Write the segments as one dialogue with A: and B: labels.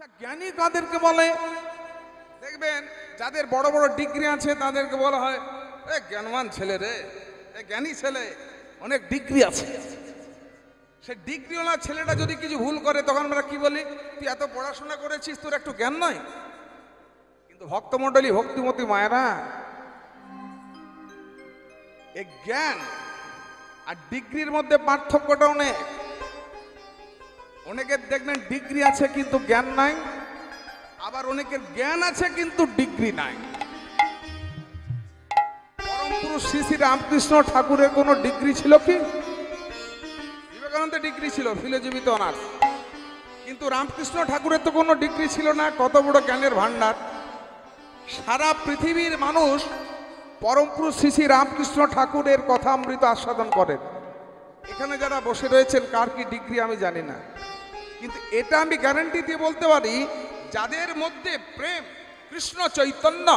A: আচ্ছা, জ্ঞানী কাদেরকে বলে? দেখবেন যাদের বড় বড় ডিগ্রি আছে তাদেরকে বলা হয় এ জ্ঞানবান ছেলে রে, এ জ্ঞানী ছেলে, অনেক ডিগ্রি আছে। সে ডিগ্রিওয়ালা ছেলেটা যদি কিছু ভুল করে তখন আমরা কি বলি, তুই এত পড়াশোনা করেছিস, তোর একটু জ্ঞান নয়? কিন্তু ভক্তমণ্ডলী, ভক্তিমতী মায়েরা, এই জ্ঞান আর ডিগ্রির মধ্যে পার্থক্যটা অনেক। অনেকের দেখবেন ডিগ্রি আছে কিন্তু জ্ঞান নাই, আবার অনেকের জ্ঞান আছে কিন্তু ডিগ্রি নাই। পরম পুরুষ শ্রী শ্রী রামকৃষ্ণ ঠাকুরের কোনো ডিগ্রি ছিল কি? বিবেকানন্দের ডিগ্রি ছিল ফিলোজফিতে অনার্স, কিন্তু রামকৃষ্ণ ঠাকুরের তো কোনো ডিগ্রি ছিল না। কত বড় জ্ঞানের ভান্ডার! সারা পৃথিবীর মানুষ পরম পুরুষ শ্রী শ্রী রামকৃষ্ণ ঠাকুরের কথা অমৃত আস্বাদন করেন। এখানে যারা বসে রয়েছেন কার কি ডিগ্রি আমি জানি না, কিন্তু এটা আমি গ্যারান্টি দিয়ে বলতে পারি, যাদের মধ্যে প্রেম, কৃষ্ণ চৈতন্য,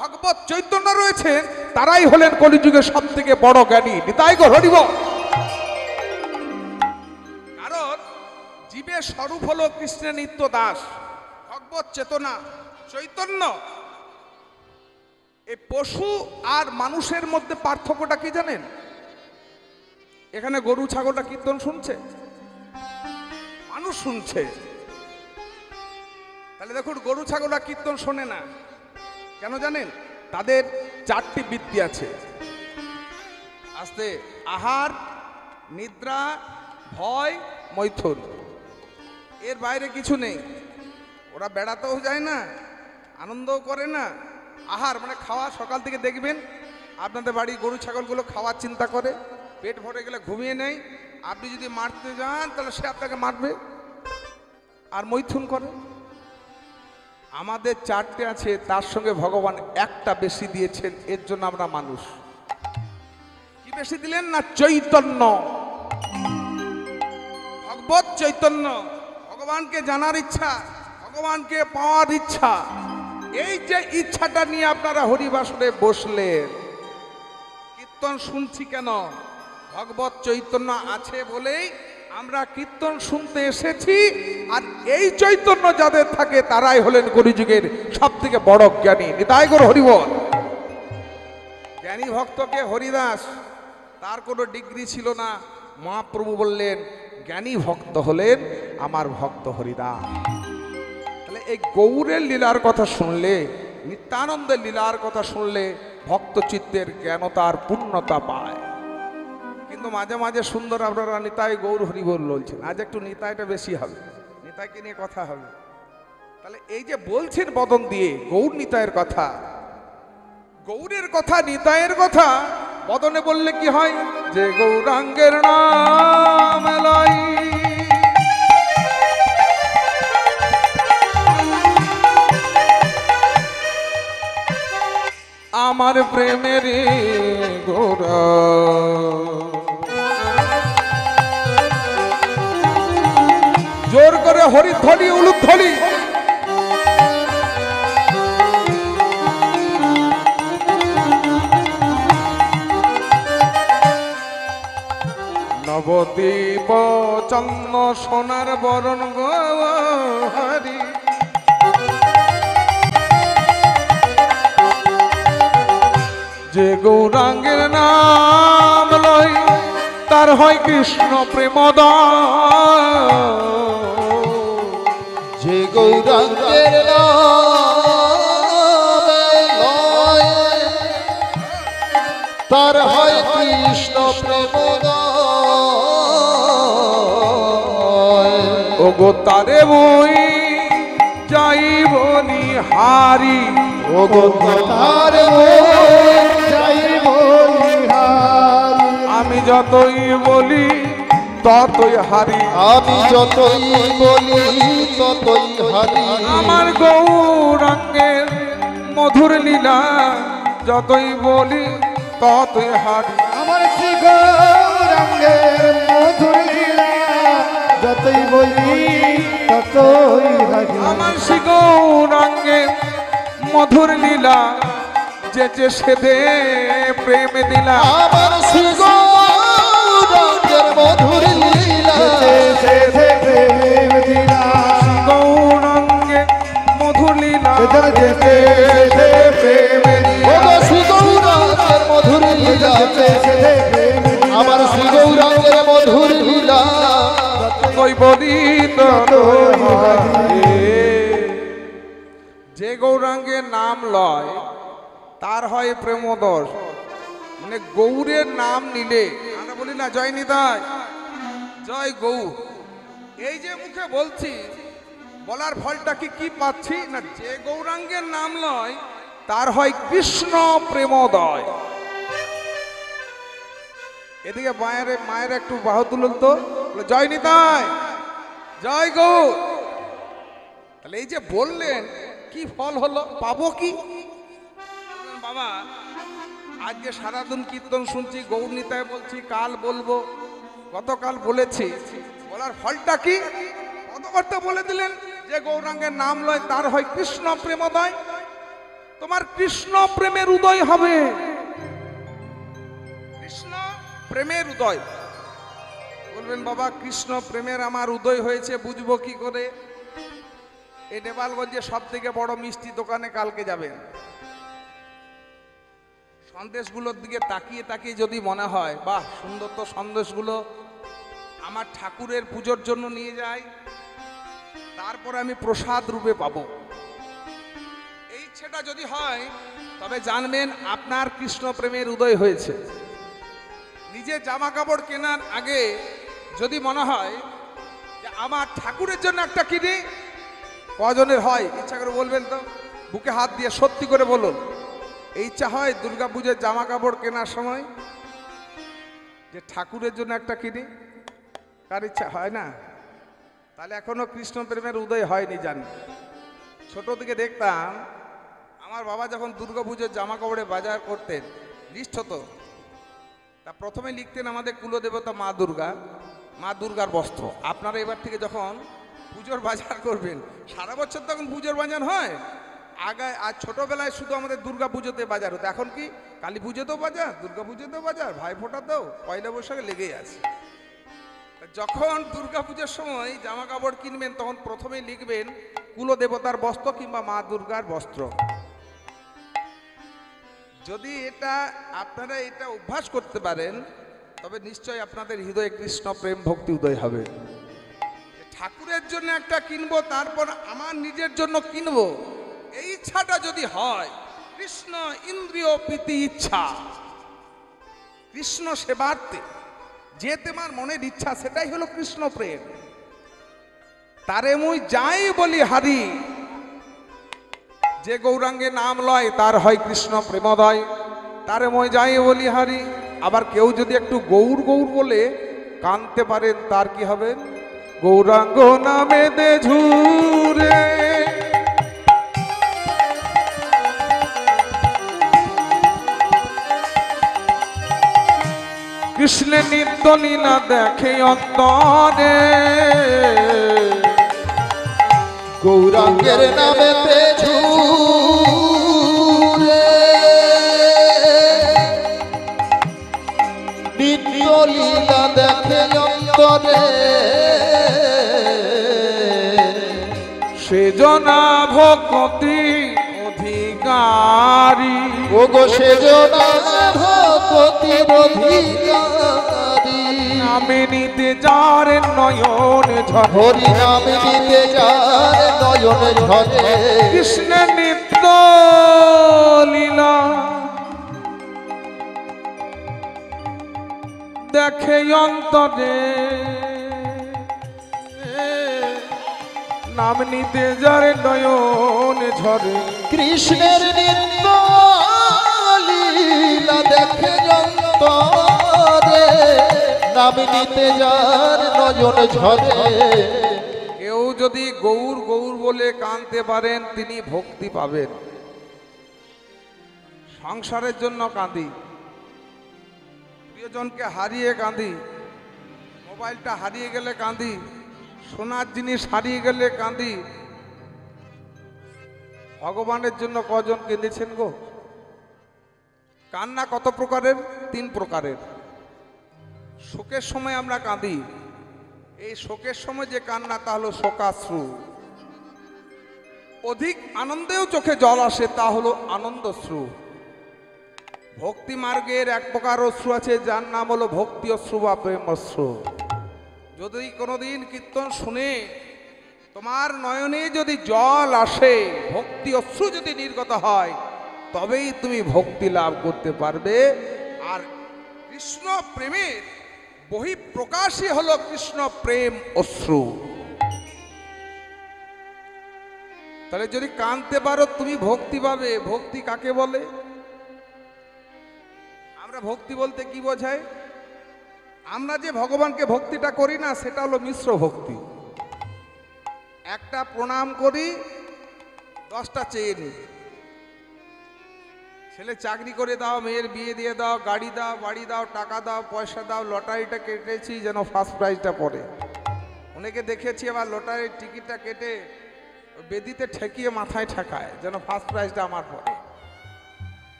A: ভগবত চৈতন্য রয়েছে, তারাই হলেন কলিযুগের সব থেকে বড় জ্ঞানী। নিতাই গো হরি বল। কারণ জীবের স্বরূপ হলো কৃষ্ণের নিত্য দাস, ভগবত চেতনা, চৈতন্য। এই পশু আর মানুষের মধ্যে পার্থক্যটা কি জানেন? এখানে গরু ছাগলটা কীর্তন শুনছে, মানুষ শুনছে। তাহলে দেখুন, গরু ছাগলরা কীর্তন শোনে না কেন জানেন? তাদের চারটি বৃত্তি আছে। আস্তে, আহার, নিদ্রা, ভয়, মৈথুন। এর বাইরে কিছু নেই। ওরা বেড়াতেও যায় না, আনন্দও করে না। আহার মানে খাওয়া। সকাল থেকে দেখবেন আপনাদের বাড়ি গরু ছাগলগুলো খাওয়ার চিন্তা করে, পেট ভরে গেলে ঘুমিয়ে নেয়। আপনি যদি মারতে যান তাহলে সে আপনাকে মারবে। আর মৈথুন করে। আমাদের চারটে আছে, তার সঙ্গে ভগবান একটা বেশি দিয়েছেন। এর জন্য আমরা মানুষ। কি বেশি দিলেন না? চৈতন্য, ভগবত চৈতন্য। ভগবানকে জানার ইচ্ছা, ভগবানকে পাওয়ার ইচ্ছা। এই যে ইচ্ছাটা নিয়ে আপনারা হরিবাসরে বসলেন, কীর্তন শুনছি কেন? ভগবত চৈতন্য আছে বলেই আমরা কীর্তন শুনতে এসেছি। আর এই চৈতন্য যাদের থাকে তারাই হলেন কলিযুগের সব থেকে বড় জ্ঞানী। নিতাই গৌর হরি বল। জ্ঞানী ভক্তকে হরিদাস, তার কোনো ডিগ্রি ছিল না। মহাপ্রভু বললেন জ্ঞানী ভক্ত হলেন আমার ভক্ত হরিদাস। তাহলে এই গৌরের লীলার কথা শুনলে, নিত্যানন্দের লীলার কথা শুনলে ভক্ত চিত্তের জ্ঞানতার পূর্ণতা পায়। কিন্তু মাঝে মাঝে সুন্দর আপনারা নিতাই গৌর হরি বল বলছেন। আজ একটু নিতাইটা বেশি হবে, নিতাইকে নিয়ে কথা হবে। তাহলে এই যে বলছেন বদন দিয়ে গৌর নিতাইয়ের কথা, গৌরের কথা, নিতাইয়ের কথা বদনে বললে কি হয়? যে গৌরাঙ্গের নাম লই আমার প্রেমের গোরা, জোর করে হরিধ্বনি, উলুধ্বনি। নবদ্বীপ চন্দ্র সোনার বরণ গো হরি, যে গৌরাঙ্গের নাম লয় তার হয় কৃষ্ণ প্রেমদয়।
B: যে গৌরাঙ্গের নাম লয় তার হয় কৃষ্ণ প্রেমদয়।
A: ও গো তারে বই যাই বলি হারি,
B: ও গো তার যাই বলি হারি।
A: আমি যতই বলি ততই হারি,
B: আমি যতই বলি ততই হারি।
A: আমার গৌরাঙ্গের মধুর লীলা যতই বলি ততই হারি।
B: আমার শ্রী গৌরাঙ্গের মধুর লীলা যতই বলি ততই হারি।
A: আমার শ্রী গৌরাঙ্গের মধুর লীলা যে যে সেদে প্রেম দিলা।
B: আমার শ্রী গৌরাঙ্গের মধুর লীলা যে যে প্রেম দিলা।
A: গৌরাঙ্গের
B: যেন যেতে যেতে প্রেমে
C: ও গো শ্রী গৌরাঙ্গের মধুর লীলা আমার শ্রী গৌরাঙ্গের মধুর লীলা
A: ততই বলিত যে গৌরাঙ্গের নাম লয় তার হয় প্রেমদোষ। মানে গৌরের নাম নিলে আমরা বলি না জয় নিতাই জয় গৌর, এই যে মুখে বলছি বলার ফলটা কি পাচ্ছি না, যে গৌরাঙ্গের নাম লয় তার হয় কৃষ্ণ প্রেমোদয়। এদিকে মায়ের একটু বাহু তুলুন তো, জয় নিতাই জয় গৌর। তাহলে এই যে বললেন কি ফল হলো, পাবো কি? বাবা আজকে সারাদিন কীর্তন শুনছি, গৌর নিতাই বলছি, কাল বলবো, গতকাল বলেছি, বলার ফলটা কি? কতবার্তা বলে দিলেন যে গৌরাঙ্গের নাম লয় তার হয় কৃষ্ণ প্রেমোদয়। তোমার কৃষ্ণ প্রেমের উদয় হবে, কৃষ্ণ প্রেমের উদয়। বলবেন বাবা কৃষ্ণ প্রেমের আমার উদয় হয়েছে বুঝবো কি করে? এই নেপালগঞ্জে সব থেকে বড় মিষ্টি দোকানে কালকে যাবেন, সন্দেশগুলোর দিকে তাকিয়ে তাকিয়ে যদি মনে হয় বাহ সুন্দর তো সন্দেশগুলো, আমার ঠাকুরের পুজোর জন্য নিয়ে যাই, তারপরে আমি প্রসাদ রূপে পাবো, এই ইচ্ছেটা যদি হয় তবে জানবেন আপনার কৃষ্ণ প্রেমের উদয় হয়েছে। নিজের জামা কাপড় কেনার আগে যদি মনে হয় যে আমার ঠাকুরের জন্য একটা কিনি, কজনের হয় ইচ্ছা করে বলবেন তো, বুকে হাত দিয়ে সত্যি করে বলুন, এই ইচ্ছা হয় দুর্গা পুজোর জামা কাপড় কেনার সময় যে ঠাকুরের জন্য একটা কিনি? কার ইচ্ছা হয় না? তাহলে এখনো কৃষ্ণ প্রেমের উদয় হয়নি জানি। ছোট থেকে দেখতাম আমার বাবা যখন দুর্গা পুজোর জামা কাপড়ে বাজার করতেন, লিস্ট হতো, তা প্রথমে লিখতেন আমাদের কুলদেবতা মা দুর্গা, মা দুর্গার বস্ত্র। আপনারা এবার থেকে যখন পুজোর বাজার করবেন, সারা বছর তখন পুজোর বাজার হয়, আগে আর ছোটবেলায় শুধু আমাদের দুর্গা পুজোতে বাজার হতো, এখন কি কালী পুজোতেও বাজার, দুর্গা পুজোতেও বাজার, ভাইফোঁটাতেও, পয়লা বৈশাখে লেগেই আছে। যখন দুর্গা পুজোর সময় জামা কাপড় কিনবেন তখন প্রথমেই লিখবেন কুলদেবতার বস্ত্র কিংবা মা দুর্গার বস্ত্র। যদি আপনারা এটা অভ্যাস করতে পারেন তবে নিশ্চয়ই আপনাদের হৃদয়ে কৃষ্ণ প্রেম ভক্তি উদয় হবে। ঠাকুরের জন্য একটা কিনবো, তারপর আমার নিজের জন্য কিনবো, এই ইচ্ছাটা যদি হয়, কৃষ্ণ ইন্দ্রিয় প্রীতি ইচ্ছা, কৃষ্ণ সেবার্থে যে তোমার মনের ইচ্ছা, সেটাই হলো কৃষ্ণ প্রেম। তারে মুই যাই বলি হারি, যে গৌরাঙ্গে নাম লয় তার হয় কৃষ্ণ প্রেমোদয়। তারে মই যাই বলি হারি। আবার কেউ যদি একটু গৌর গৌর বলে কানতে পারেন তার কি হবে? গৌরাঙ্গ নামে দে ঝুরে কৃষ্ণের নিত্য লীলা দেখে অন্তরে,
C: গৌরাঙ্গের নামে ঝুরে নিত্য লীলা দেখে অন্তরে,
A: সেজনা ভক্তি অধিকারী,
C: ও গো সেজনা ভক্তির অধিকারী,
A: নামে নিতে যার নয়ন ঝরে,
C: হরি নামে নিতে যার নয়ন ঝরে,
A: কৃষ্ণ নিত্য লীলা দেখে অন্তরে, নাম নিতে যার নয়ন ঝরে,
C: কৃষ্ণের নিত্য লীলা দেখে অন্তরে, নাম নিতে যার নয়ন ঝরে।
A: কেউ যদি গৌর গৌর বলে কাঁদতে পারেন তিনি ভক্তি পাবেন। সংসারের জন্য কাঁদি, প্রিয়জনকে হারিয়ে কাঁদি, মোবাইলটা হারিয়ে গেলে কাঁদি, সোনার জিনিস হারিয়ে গেলে কাঁদি। ভগবানের জন্য কজন কেঁদেছেন গো? কান্না কত প্রকারের? 3 প্রকারের। শোকের সময় আমরা কাঁদি, এই শোকের সময় যে কান্না তা হলো শোকাশ্রু। অধিক আনন্দেও চোখে জল আসে, তা হলো আনন্দশ্রু। ভক্তি মার্গের এক প্রকার অশ্রু আছে, যার নাম হলো ভক্তি অশ্রু বা প্রেম অশ্রু। যদি কোনোদিন কীর্তন শুনে তোমার নয়নে যদি জল আসে, ভক্তি অশ্রু যদি নির্গত হয়, তবেই তুমি ভক্তি লাভ করতে পারবে। আর কৃষ্ণ প্রেমের বহিঃপ্রকাশই হলো কৃষ্ণ প্রেম অশ্রু। তাহলে যদি কাঁদতে পারো তুমি ভক্তি পাবে। ভক্তি কাকে বলে? আমরা ভক্তি বলতে কি বোঝাই? আমরা যে ভগবানকে ভক্তিটা করি না, সেটা হলো মিশ্র ভক্তি। একটা প্রণাম করি, 10টা চেয়ে নিই। ছেলে চাকরি করে দাও, মেয়ের বিয়ে দিয়ে দাও, গাড়ি দাও, বাড়ি দাও, টাকা দাও, পয়সা দাও, লটারিটা কেটেছি যেন ফার্স্ট প্রাইজটা পড়ে। অনেকে দেখেছি আবার লটারির টিকিটটা কেটে বেদিতে ঠেকিয়ে মাথায় ঠেকায় যেন ফার্স্ট প্রাইজটা আমার পড়ে।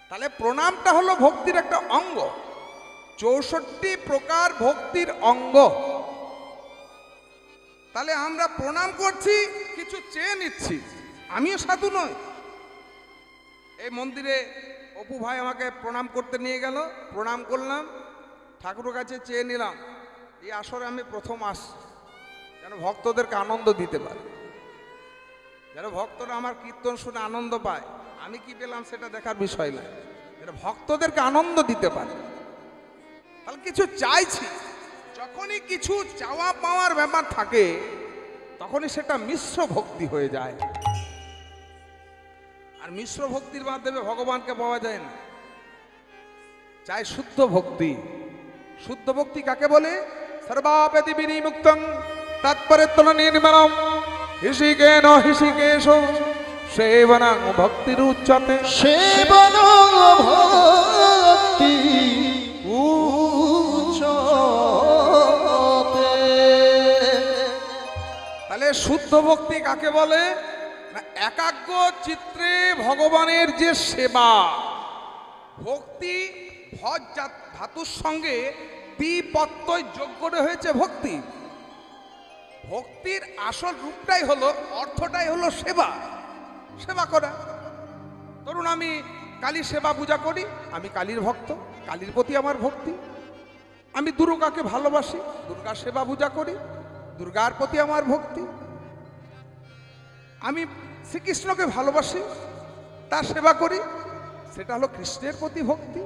A: তাহলে প্রণামটা হলো ভক্তির একটা অঙ্গ। 64 প্রকার ভক্তির অঙ্গ। তাহলে আমরা প্রণাম করছি, কিছু চেয়ে নিচ্ছি। আমিও সাধু নই। এই মন্দিরে অপু ভাই আমাকে প্রণাম করতে নিয়ে গেল, প্রণাম করলাম, ঠাকুরের কাছে চেয়ে নিলাম এই আসরে আমি প্রথম আসছি, যেন ভক্তদেরকে আনন্দ দিতে পারে, যেন ভক্তরা আমার কীর্তন শুনে আনন্দ পায়। আমি কি পেলাম সেটা দেখার বিষয় নয়, যেন ভক্তদেরকে আনন্দ দিতে পারে। তাহলে কিছু চাইছি। যখনই কিছু চাওয়া পাওয়ার ব্যাপার থাকে, তখনই সেটা মিশ্র ভক্তি হয়ে যায়। আর মিশ্র ভক্তির মাধ্যমে ভগবানকে পাওয়া যায় না। চাই শুদ্ধ ভক্তি। শুদ্ধ ভক্তি কাকে বলে? সর্বাপেতি বিনিমুক্তং তৎপরেত্তন নির্মলম হিষিকেন হিষিকেশ সেবনং ভক্তিরুচ্যতে।
C: সেবনং ভক্তি উচ্যতে।
A: তাহলে শুদ্ধ ভক্তি কাকে বলে? না, একাগ্র চিত্রে ভগবানের যে সেবা। ভক্তি ভজ ধাতুর সঙ্গে বিপত্তয় যোগ করে হয়েছে ভক্তি। ভক্তির আসল রূপটাই হলো, অর্থটাই হলো সেবা। সেবা করা। ধরুন আমি কালীর সেবা পূজা করি, আমি কালীর ভক্ত, কালীর প্রতি আমার ভক্তি। আমি দুর্গাকে ভালোবাসি, দুর্গার সেবা পূজা করি, দুর্গার প্রতি আমার ভক্তি। আমি শ্রীকৃষ্ণকে ভালোবাসি, তার সেবা করি, সেটা হলো কৃষ্ণের প্রতি ভক্তি।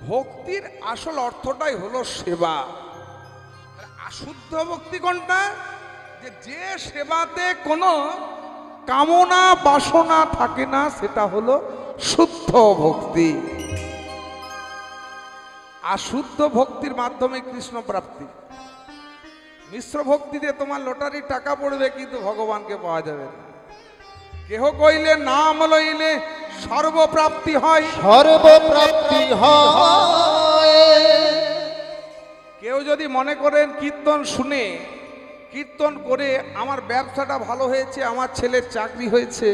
A: ভক্তির আসল অর্থটাই হলো সেবা। অশুদ্ধ ভক্তি কোনটা? যে সেবাতে কোনো কামনা বাসনা থাকে না, সেটা হলো শুদ্ধ ভক্তি। অশুদ্ধ ভক্তির মাধ্যমে কৃষ্ণ প্রাপ্তি। মিশ্র ভক্তিতে তোমার লটারির টাকা পড়বে, কিন্তু ভগবানকে পাওয়া যাবে না। কেহ কইলে নাম লইলে সর্বপ্রাপ্তি হয়,
C: সর্বপ্রাপ্তি হয়।
A: কেউ যদি মনে করেন কীর্তন শুনে, কীর্তন করে আমার ব্যবসাটা ভালো হয়েছে, আমার ছেলের চাকরি হয়েছে,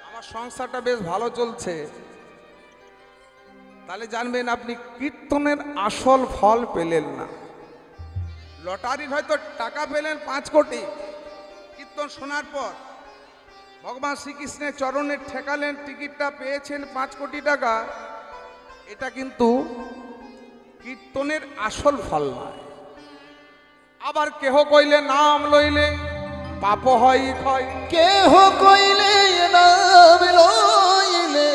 A: আমার সংসারটা বেশ ভালো চলছে, তাহলে জানবেন আপনি কীর্তনের আসল ফল পেলেন না। লটারির হয়তো টাকা পেলেন 5 কোটি, কীর্তন শোনার পর ভগবান শ্রীকৃষ্ণের চরণে ঠেকালেন, টিকিটটা পেয়েছেন 5 কোটি টাকা। এটা কিন্তু কীর্তনের আসল ফল নয়। আবার কেহ কইলে নাম লইলে পাপ হয় ক্ষয়।
C: কেহ কইলে নাম লইলে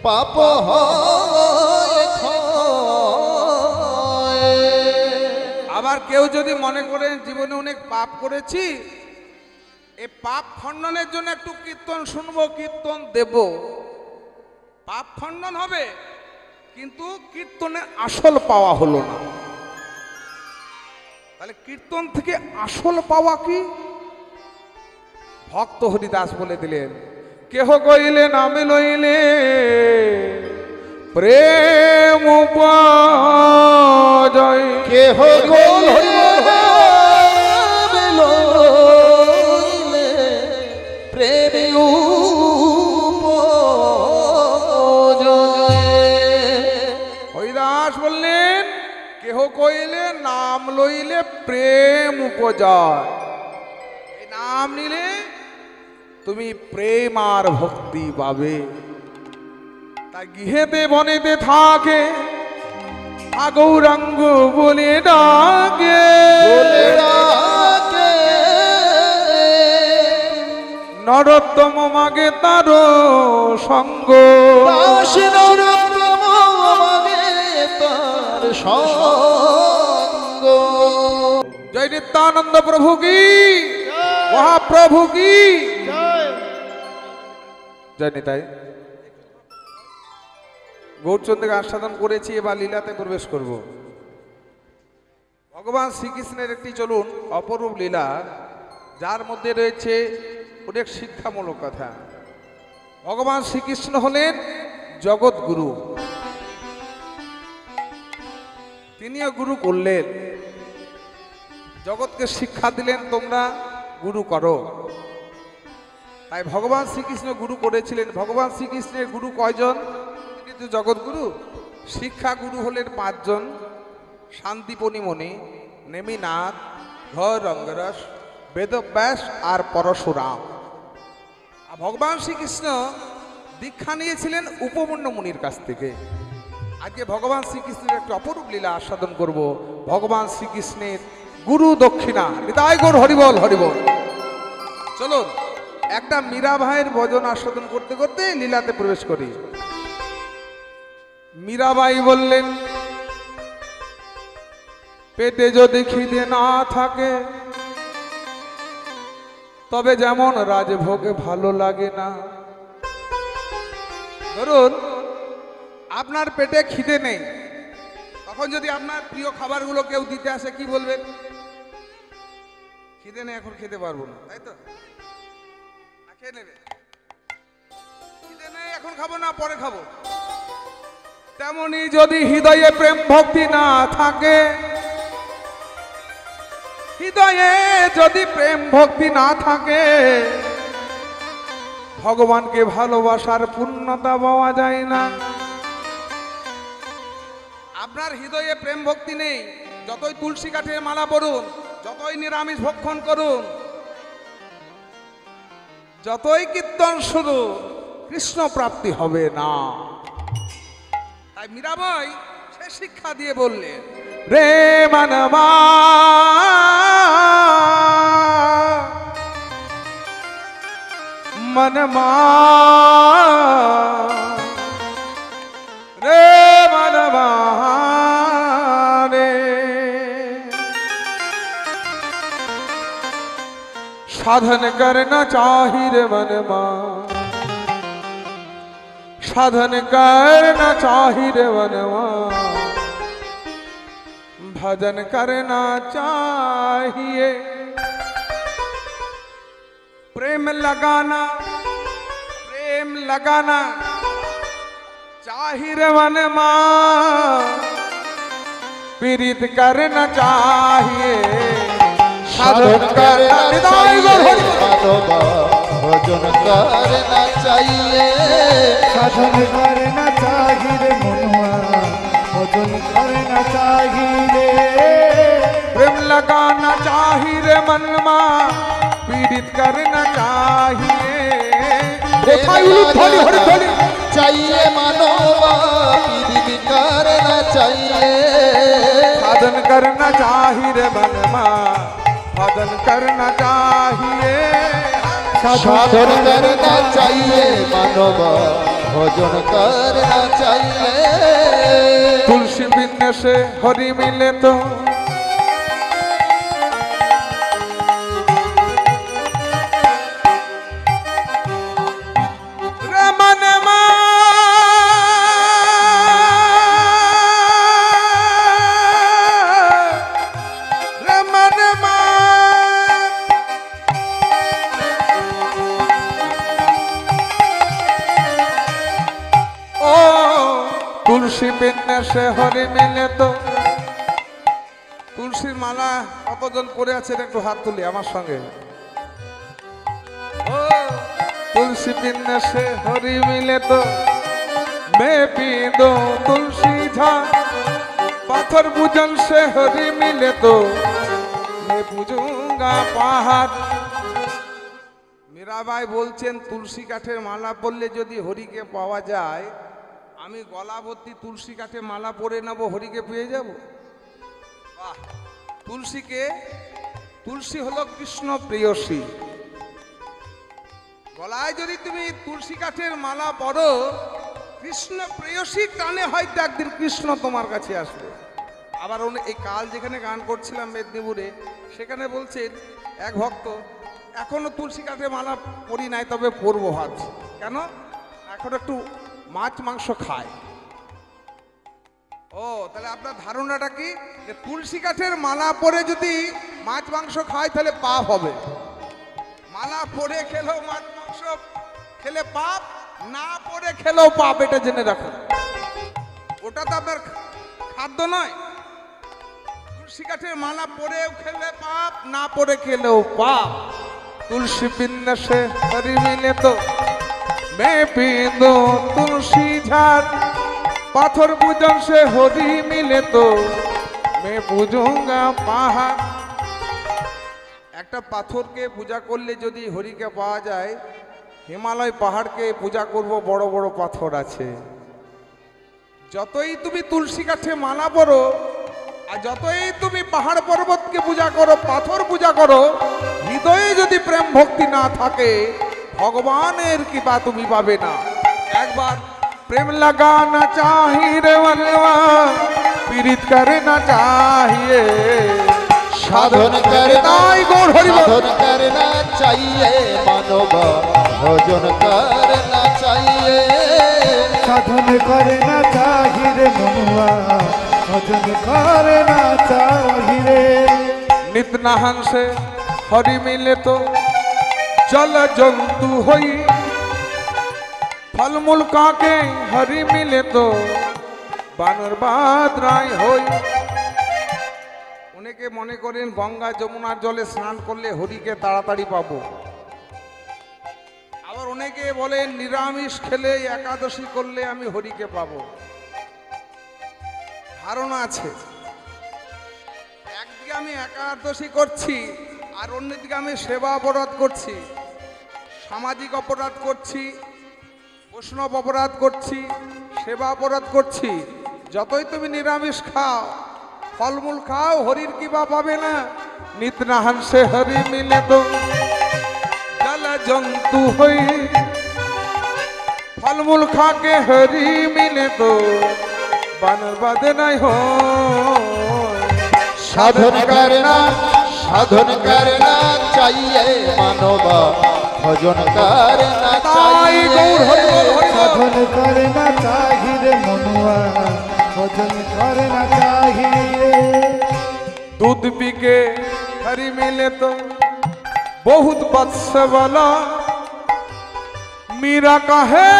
C: পাপ হয় ক্ষয়।
A: আবার কেউ যদি মনে করেন জীবনে অনেক পাপ করেছি, এই পাপ খণ্ডনের জন্য একটু কীর্তন শুনবো, কীর্তন দেব, পাপ খণ্ডন হবে, কিন্তু কীর্তনের আসল পাওয়া হলো না। তাহলে কীর্তন থেকে আসল পাওয়া কি? ভক্ত হরিদাস বলে দিলেন, কেহ কইলে নামে লইলে প্রেম উপায়।
C: কেহ কইলে নাম লইলে প্রেম
A: হরিদাস বললেন, কেহ কইলে নাম লইলে প্রেম উপজয়। নাম নিলে তুমি প্রেম আর ভক্তি পাবে। তাই গৃহেতে বনেতে থাকে গৌরাঙ্গ বলে ডাকে, নরোত্তম মাগে তার সঙ্গ, জয় নিত্যানন্দ প্রভু কি, মহাপ্রভু কি জয় নিতাই। গৌরচন্দ্রকে আস্বাদন করেছি, এবার লীলাতে প্রবেশ করব। ভগবান শ্রীকৃষ্ণের একটি চলুন অপরূপ লীলা, যার মধ্যে রয়েছে অনেক শিক্ষামূলক কথা। ভগবান শ্রীকৃষ্ণ হলেন জগৎগুরু, তিনিও গুরু করলেন, জগৎকে শিক্ষা দিলেন তোমরা গুরু করো। তাই ভগবান শ্রীকৃষ্ণ গুরু করেছিলেন। ভগবান শ্রীকৃষ্ণের গুরু কয়জন? তিনি তো জগৎগুরু। শিক্ষা গুরু হলেন 5 জন, শান্তিপনি মুনি, নেমিনাথ, ঘর রঙ্গরস, বেদব্যাস আর পরশুরাম। আর ভগবান শ্রীকৃষ্ণ দীক্ষা নিয়েছিলেন উপমন্য মুনির কাছ থেকে। আজকে ভগবান শ্রীকৃষ্ণের একটা অপরূপ লীলা আস্বাদন করব। ভগবান শ্রীকৃষ্ণের গুরু দক্ষিণা। নিতাই গৌর হরিবল হরিবল। চলুন একটা মীরা ভাইয়ের ভজন আস্বাদন করতে করতে লীলাতে প্রবেশ করি। মীরাবাই বললেন, পেটে যদি খিদে না থাকে তবে যেমন রাজভোগে ভালো লাগে না। ধরুন আপনার পেটে খিদে নেই, তখন যদি আপনার প্রিয় খাবারগুলো কেউ দিতে আসে কি বলবেন? খিদে নেই, এখন খেতে পারবো না, তাই তো? খেয়ে নেবে, খিদে নেই এখন খাবো না, পরে খাবো। তেমনি যদি হৃদয়ে প্রেম ভক্তি না থাকে, হৃদয়ে যদি প্রেম ভক্তি না থাকে, ভগবানকে ভালোবাসার পূর্ণতা পাওয়া যায় না। আপনার হৃদয়ে প্রেম ভক্তি নেই, যতই তুলসী কাঠের মালা পরুন, যতই নিরামিষ ভক্ষণ করুন, যতই কীর্তন শুরু, কৃষ্ণ প্রাপ্তি হবে না। তাই মীরাবাই সে শিক্ষা দিয়ে বললেন, রে মানবা মनमा রে মनमा রে, साधन करना चाहिए मनमा, साधन करना चाहिए मनमा, भजन करना चाहिए, प्रेम लगाना चाहिए मनमा, पीड़ित करना चाहिए,
C: साधन करना चाहिए मानवा, भजन करना चाहिए,
B: साधन करना चाहिए मनुआ, भजन करना चाहिए,
A: प्रेम लगाना चाहिए मनमा, पीड़ित करना चाहिए,
C: चाहिए मानवा, पीड़ित करना चाहिए,
A: साधन करना चाहिए मनमा, भजन करना चाहिए,
C: साधन करना चाहिए मानवा, भजन करना चाहिए।
A: तुलसी बिन से हरि मिले तो तुलसी बिन्ने से हरि मिले तो। তুলসীর মালা কতজন পরে আছেন একটু হাত তুলি আমার সঙ্গে। ও তুলসী बिन्ने से हरि मिले तो मैं पी दो तुलसी झाड़, पाथर पूजन से हरि मिले तो मैं पूजूं বুঝুঙ্গা পাহাড়। মীরাবাই বলছেন তুলসী কাঠের মালা পরলে যদি হরিকে পাওয়া যায়, আমি গলা ভর্তি তুলসী কাঠে মালা পরে নেব, হরিকে পেয়ে যাব। বাহ! তুলসী হলো কৃষ্ণ প্রেয়সী। গলায় যদি তুমি তুলসী কাঠের মালা পরো, কৃষ্ণ প্রেয়সী টানে হয়তো একদিন কৃষ্ণ তোমার কাছে আসবে। আবার এই কাল যেখানে গান করছিলাম মেদিনীপুরে, সেখানে বলছেন এক ভক্ত, এখনো তুলসী কাঠের মালা পরি নাই, তবে পরবো ভাবছি। কেন? এখন একটু মাছ মাংস খায়। ও, তাহলে আপনার ধারণাটা কি, যে তুলসী কাঠের মালা পরে যদি মাছ মাংস খায় তাহলে পাপ হবে? মালা পরে খেলেও মাছ মাংস খেলে পাপ, না পরে খেলেও পাপ, এটা জেনে রাখুন। ওটা তো আপনার খাদ্য নয়। তুলসী কাঠের মালা পরেও খেলে পাপ, না পরে খেলেও পাপ। তুলসী बिन से हरि मिले तो मैं पी दो तुलसी झाड़, पाथर पूजन से हरि मिले तो मैं पूजूंगा पहाड़। একটা পাথরকে পূজা করলে যদি হরিকে পাওয়া যায়, হিমালয় পাহাড়কে পূজা করব, বড় বড় পাথর আছে। যতই তুমি তুলসী কাঠে মালা পরো, আর যতই তুমি পাহাড় পর্বতকে পূজা করো, পাথর পূজা করো, হৃদয়ে যদি প্রেম ভক্তি না থাকে, ভগবানের কৃপা তুমি পাবে না। একবার প্রেম লাগানা চাহি রে বলवा, পীড়িত করে না চাহিए,
C: সাধন করনা সাধন করনা চাইয়ে মানব, ভজন করনা চাইয়ে।
B: সাধন করে না চাহি রে মনুয়া, ভজন করে না চাহি রে।
A: नित नहन से हरि मिले तो जल जंतु होई, फल मूल काके हरि मिले तो বানর বাদরাই হই। অনেকে মনে করেন গঙ্গা যমুনার জলে স্নান করলে হরিকে তাড়াতাড়ি পাবো। আবার অনেকে বলেন নিরামিষ খেলে একাদশী করলে আমি হরিকে পাবো। ধারণা আছে, একদিকে আমি একাদশী করছি আর অন্যদিকে আমি সেবা অপরাধ করছি, সামাজিক অপরাধ করছি, বৈষ্ণব অপরাধ করছি, সেবা অপরাধ করছি। যতই তুমি নিরামিষ খাও, ফলমূল খাও, হরির কৃপা পাবে না। নিত নাহন সে হরি মিলে তো জল জন্তু হই, ফলমূল খাকে হরি মিলে তো বানর বাদে নাই হয়।
C: সাধন করনা সাধন করনা চাইয়ে মানব, ভজন করনা চাইয়ে।
B: সাধন করে না চাহি রে মনুয়া, ভজন করে না চাহি রে।
A: दूध पी के हरी मिले तो बहुत बत्स वाला, मीरा का है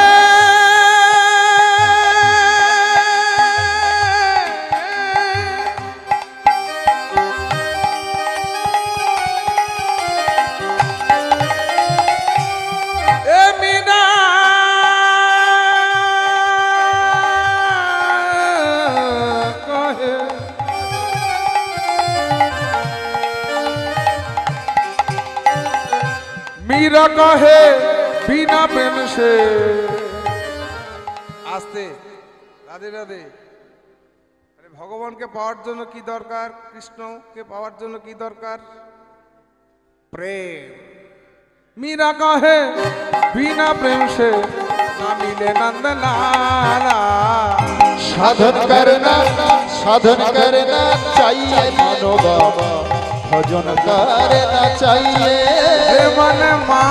A: ए मीरा का है। मीरा का है बिना प्रेम से। आस्ते राधे राधे। अरे ভগবানকে পাওয়ার জন্য কি দরকার? কৃষ্ণকে পাওয়ার জন্য কি দরকার? প্রেম। मीरा का है बिना प्रेम से ना मिले नंद लाला।
C: সাধন করনা চাইয়ে মানব, ভজন করনা চাইয়ে।
A: मन मा